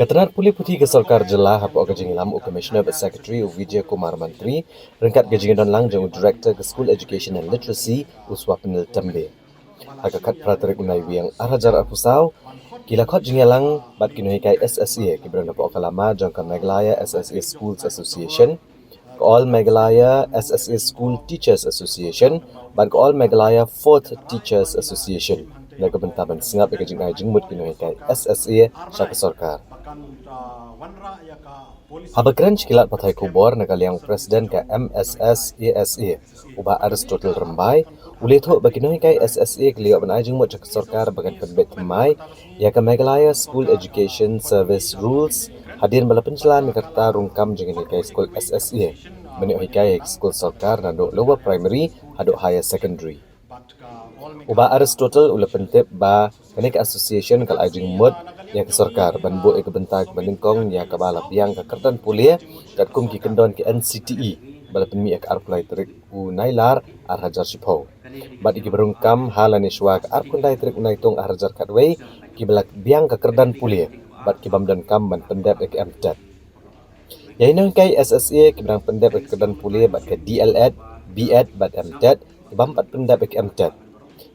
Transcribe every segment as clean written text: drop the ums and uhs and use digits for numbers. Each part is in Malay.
Ketenar Pulih Putih ke Sarkar Jelah Hapok Gajing Lam U Commissioner But Secretary U Vijay Kumar Mantri Rengkat Gajing Don Lang Jeng U Director ke School Education and Literacy U Swapnil Tembe. Hakakat Pratarik Unai Wiang Arhajar Arpusau Kilakot Jingalang Bat Kinuhikai SSA Kibran Hapok Kalama Jangka Meghalaya SSA Schools Association All Meghalaya SSA School Teachers Association Ban All Meghalaya Fourth Teachers Association Naga bentaban singap ikajing ai jingmut kinuhikai SSA Syaka Sarkar. Habakran cikilat patai kubor nakaliang Presiden ke MSS ASA ubah Aristotle Rembai ulethok baginuhikai SSA keliok benai jingmut Syaka Sarkar bagan penbet temai ya ke Meghalaya School Education Service Rules hadir bala pencelan kerta rungkam jengen hikai School SSA menik hikai School Sarkar nanduk lower primary haduk higher secondary. Ubah Aristotle ula pentip ba kanik association kal ajing mud yang ke sarkar ban bu ke bentak bandingkong ya ke bala biang ke kertan pulia kat kum ki kendon ke NCTE bala penmi ek arplai trik u nailar ar hajar shipho bat iki berungkam halani shwa ke ar kundai trik unai tung ar hajar katwei ki bala biang ke kerdan pulia bat ki bamdan kam ban pendap ek amtat ya ino kai SSA ki bang pendap ek kerdan pulia bat ke DLEd BEd bat amtat ki bampat pendap ek amtat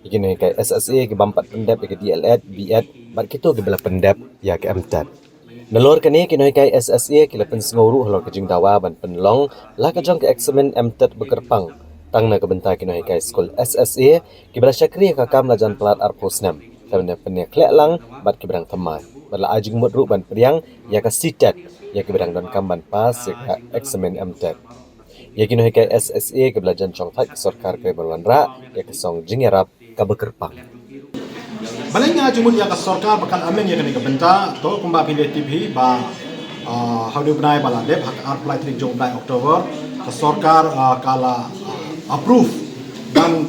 Ikini kai SSA ke bampat pendap ke DLEd, BEd, bat kita ke bela pendap ya ke MTED. Nalor kini kini kai SSA ke lepen senguru halor ke jingdawa ban penlong lah ke jong ke eksamen MTED bekerpang. Tang na ke bentai kini kai skol SSA ke bela syakri ke kam lajan pelat arposnam. Tabenda penya klek lang bat ke berang temai. Bala ajing mudru ban priang ya ke CTED ya ke berang dan kam ban pas ya ke eksamen MTED. Ya kini kai SSA ke belajan chong thai ke sarkar ke berwanra ya ke song jingerap ka bekerpang. Balanya jumut ya ka sarkar bakal amen ya kani ka benta to kumba pilih TV ba haudu benai bala dep hak apply tri jong blai Oktober ka sarkar kala approve dan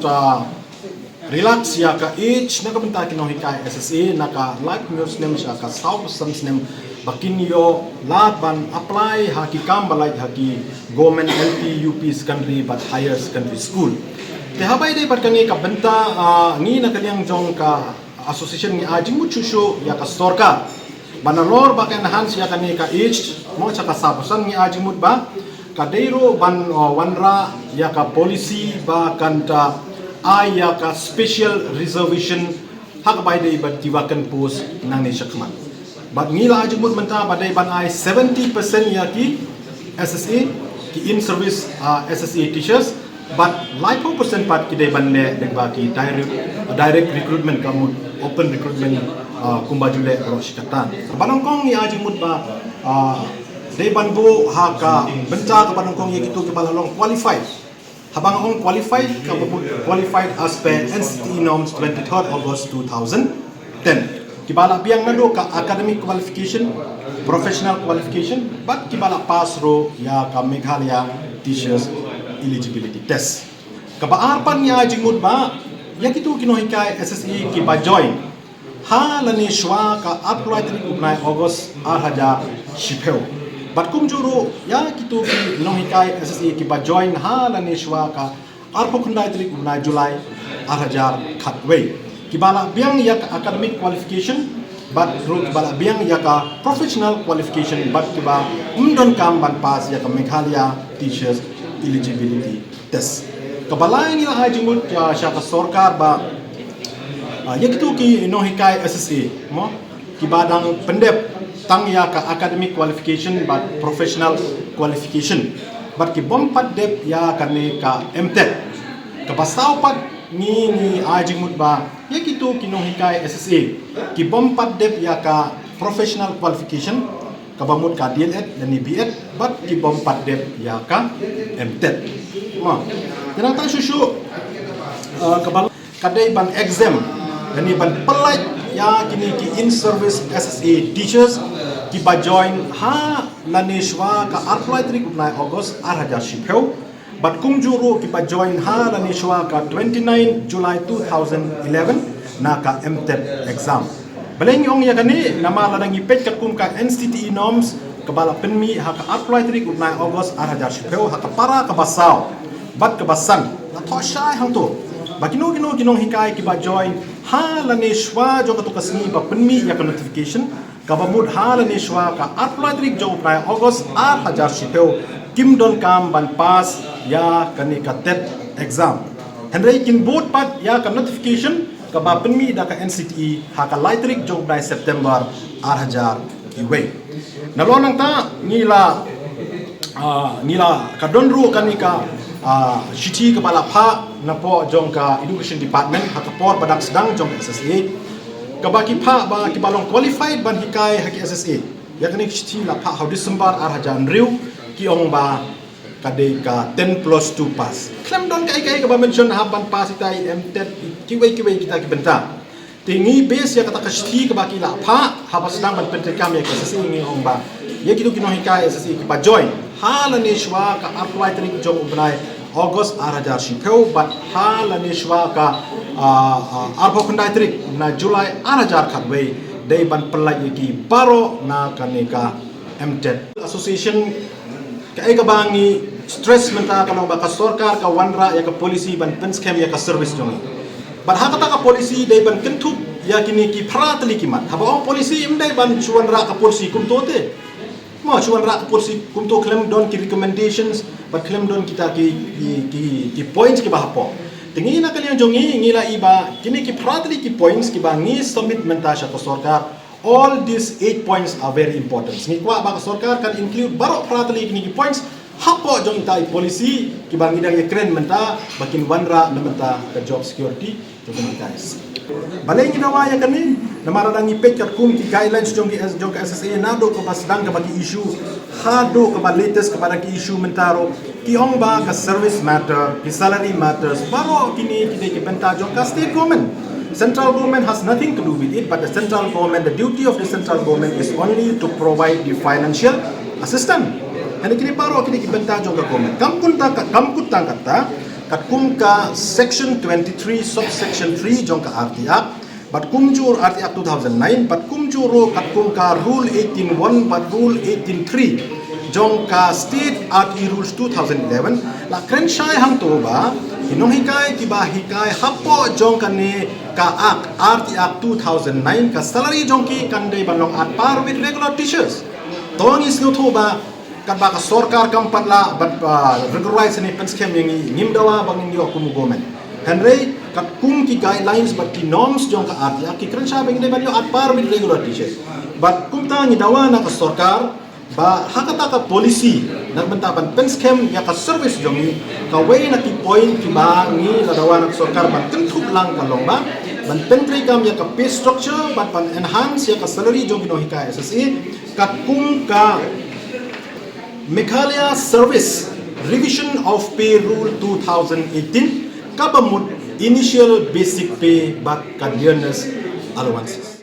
relax ya ka age na ka benta kino hikai SSA na ka like news nem sya ka south sams nem bakin yo lat ban apply hakikam balai haki government LP UP secondary but higher secondary school. Tehabai dai barkangi ka benta ni na kaliang jong ka association ni ajing muchusho ya ka storka banalor bakan hans ya kani ka age mo cha ka sabusan ni ajing mut ba ka deiro ban wanra ya ka policy ba kanta ay ya ka special reservation hak bai dai bat tiwakan post nang ni shakman bat ngila ajing mut menta badai ban ay 70% ya ki SSA ki in service SSA teachers but like 4% part kidai bande degba ki direct recruitment kamu open recruitment kumbajule ro shikatan banongkong ni ajing mut ba dei banbo ha ka benta ka banongkong ye gitu ke balalong qualified habang ong qualified ka qualified as per NCTE norms 23rd August 2010 kibala biang nado ka academic qualification professional qualification but kibala pass ro ya ka Meghalaya teachers eligibility test. Kabaarpan niya jingmud ba? Ya kitu kinohikai SSA ki ba join. Ha lani shwa ka apply tri unai August haja shipeu. Bat kum juru ya kitu kinohikai SSA ki ba join ha lani shwa ka arpo kundai tri unai July haja khatway. Kibala biang ya academic qualification but ro kibala biang ya ka professional qualification but kiba undon kam ban pas ya ka Meghalaya teachers eligibility test. Kabalayan nila ay jingmut siya ka sarkar ba yakitu ki inohikai SSA mo kibadang pendep tang ya ka academic qualification but professional qualification but ki bompat dep ya kani ka MTED kabasaw pag ni ay jingmut ba yakitu kinohikai SSA ki bompat dep ya ka professional qualification kabamut ka DLEd dan BEd bat ki bompat dep ya ka MTED ma tinang tang susu kabal kadai ban exam dan ban pelaj ya kini ki in service SSA teachers ki ba join ha lanishwa ka apply tri kunai August haja shipeu bat kum juru ki ba join ha lanishwa ka 29 July 2011 na ka MTED exam Baleng yong ya kani nama ladang ipet kum ka NCTE norms kabala penmi haka apply tri kunai August haja shipeu haka para ka basaw bat ka basan na thoshai hang to bakino kinong hikai ki ba join ha lane shwa jo ka to kasni ba penmi ya ka notification kabamud hal ni shwa ka apply trik jong prai August 8,000 sipeu kim don kam ban pass ya kani ka TET exam Henry kin board pat ya ka notification ka ba penmi da ka NCTE ha ka laitrik jong prai September 8,000 iwe nalonang ta nila kadonru kanika shiti kepala pha napo jong ka education department hakapor padang sedang jong SSA kabaki pha ba kibalong qualified ban hikai haki SSA ya kanik shiti la pha how December 8,000 riu ki ong ba kadai ka 10 plus 2 pass klem don kai ka ba mention haban pass itai MTET kiwei kita ki benta tingi base ya kata ka shiti kabaki la pha haba sedang ban pentekam ya SSA ngi ong ba ya gitu kino hikai SSA ki ba join halani shwa ka apply trik jong ubnai August 8,000 sipeu but halani shwa ka arbo kundai trik na July 8,000 khatwei dei ban pelai ki baro na kanika MTET association ka ega bangi stress menta kanong ba ka sarkar ka wanra ya ka polisi ban penskem ya ka service jong but hakata ka polisi dei ban kentup ya kini ki pratli kimat haba polisi imdai ban chuanra ka polisi kumtote mo chuan rak kursi kumto claim don ki recommendations but claim don kita ki points ki bahapo tingi na kalian jongi ngila iba kini ki pratli ki points ki bangi submit mentasya ke sarkar all these 8 points are very important ni kwa ba sarkar kan include barok pratli kini ki points hapo jong tai polisi ki bangi dang kren menta bakin wanra na menta ke job security to guys balai ni nawaya kami namara dangi pet kat kum ki guidelines jong ka SSA nado ko basdang ka bagi issue hado ka ba latest ka bagi issue mentaro ki ong ba ka service matter ki salary matters baro kini ki benta jong ka state government central government has nothing to do with it but the central government the duty of the central government is only to provide the financial assistance and kini baro kini ki benta jong ka government kam kun kata kat kum ka section 23 subsection 3 jong ka RT Act but kumjur RT Act 2009 but kumjuro kat kum ka rule 18.1 but rule 18.3 jong ka state RT rules 2011 la krenshai hang to ba inong hikai tiba hikai hapo jong kane ka Act RT Act 2009 ka salary jong ki kandai banong at par with regular teachers tong is no to ba kat ba ka sarkar kampat la but regularize ni penskem yang ngimdawa bangin yo kum government Henry kat kum ki guidelines but ki norms jong ka arti ki krensha bang ni banyo at par with regular teachers but kum ta ni dawa na ka sarkar ba hakata ka policy nagbenta ban penskem ya ka service jong ni ka way na ki point ki ba ni la dawa na ka sarkar ban tentup lang ka lomba ban pentri kam ya ka pay structure but ban enhance ya ka salary jong no hika SSA kat kum ka Meghalaya Service Revision of Pay Rule 2018 kabamut initial basic pay but learners allowances